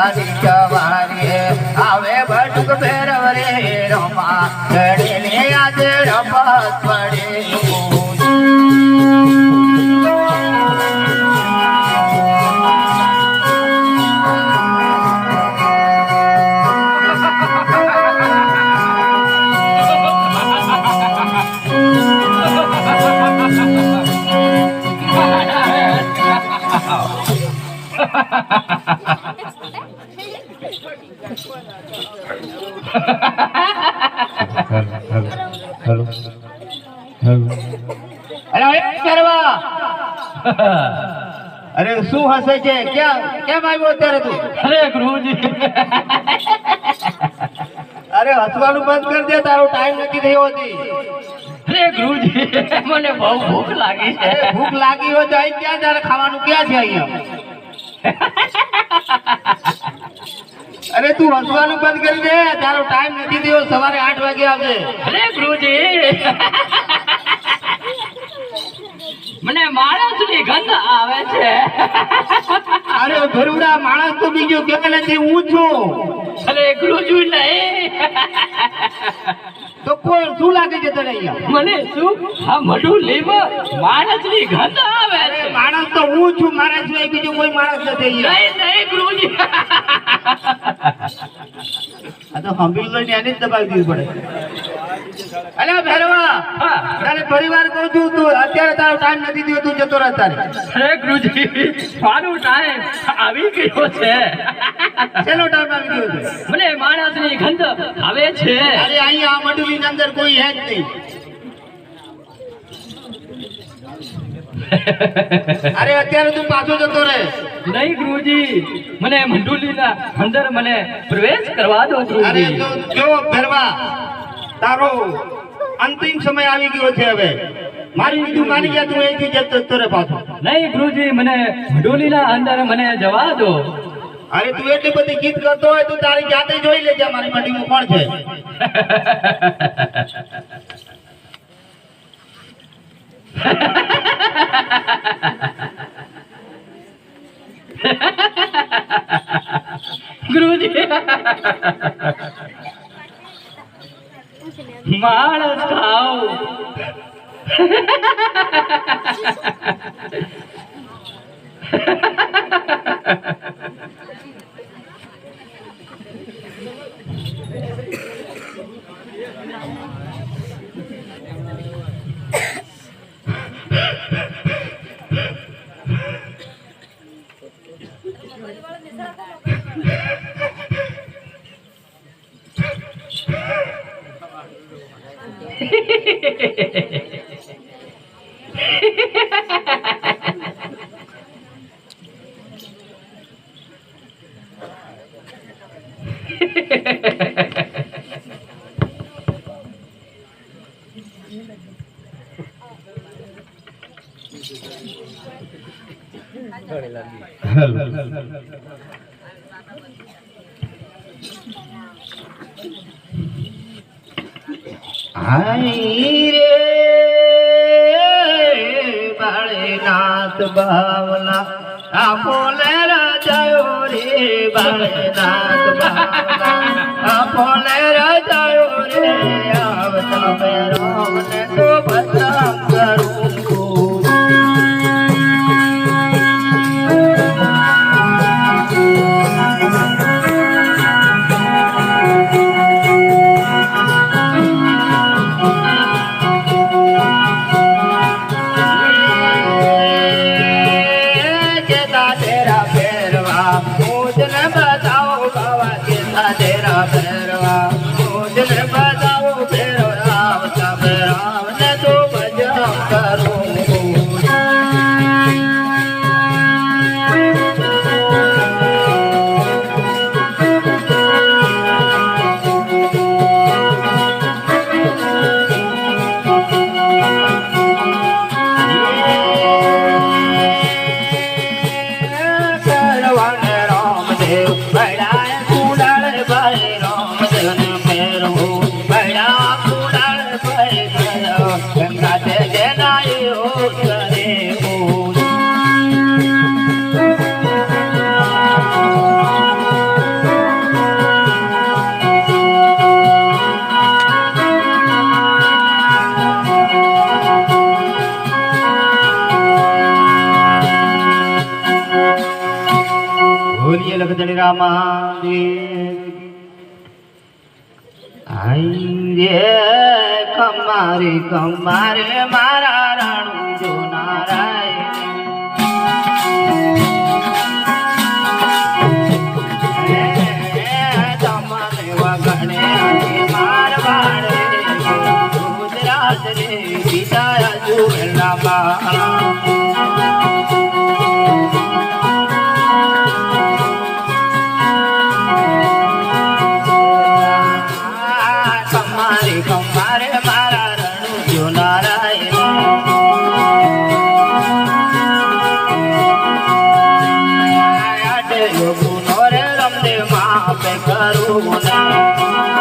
તારી જવારી આવે ભટુક ભેરવ રે રમા ઘડીને આજે રમત પડે અરે શું હસે છે કેમ આવ્યો અત્યારે તું અરે ગુરુજી અરે હસવાનું બંધ કરી દે તારો ટાઈમ નથી થયો હતી અરે ગુરુજી મને બહુ ભૂખ લાગી છે ભૂખ લાગી હોય તો અહીં ક્યાં તારે ખાવાનું ક્યાં છે અહીંયા અરે તું હસવાનું બંધ કરી દે તારો ટાઈમ નથી થયો સવારે 8 વાગે આવજે અરે ગુરુજી મને માણસની ગંધ આવે છે અરે ભરુડા માણસ તો બીજો કે નથી હું છું અરે ગુરુજી નહીં તો કોણ શું લાગે છે તને અહીંયા મને શું આ મડુલીમાં માણસની ગંધ આવે છે માણસ તો હું છું મારા સિવાય બીજો કોઈ માણસ નથી અહીંયા નહીં ગુરુજી આ તો હંભીલ લઈને એને જ દબાવી દીધું પડે અલ્યા ભેરવા તારે પરિવાર કહું છું તું અત્યારે તારો ટાઈમ નથી થયો તું જતો રહે તારે અરે ગુરુજી મારો ટાઈમ આવી ગયો છે શેનો ટાઈમ આવી ગયો છે મને માણસની ગંધ આવે છે અરે અહીંયા આ મંડળીની અંદર કોઈ હે જ નહીં અરે અત્યારે તું પાછો જતો રહે નહીં ગુરુજી મને મંડુલીના અંદર મને પ્રવેશ કરવા દો અરે ગુરુજી જો ભેરવા તારો અંતિમ સમય આવી ગયો છે હવે મારી બીજું માની ગયા તું અહીંથી જતો રહે પાછો નહીં ગુરુજી મને મંડુલીના અંદર મને જવા દો અરે તું એટલી બધી ગીત કરતો હોય તો તારી જાતે જોઈ લેજે મારી મંડીમાં કોણ છે ગુરુજી માણસ ખાઓ આઈ રે બાળનાથ ભાવના આ બોલે રાજાયો રે બાળનાથ ભાવના આ બોલે રાજાયો રે આવતા મેરો ને તો બદનામ કરું बताओ फिर आवता फिर आवने तो बजा कर જગદણી રામા આઈ રે કમારે કમારે મારા રાણુ જો નારાયણ તમારે વગણે માર વાડે ગુજરાત રે બીજા જુવેલામાં કમારે મારા રણુ જો નારાયણ યોગુ નો રે રમદેવ માપે કરું ને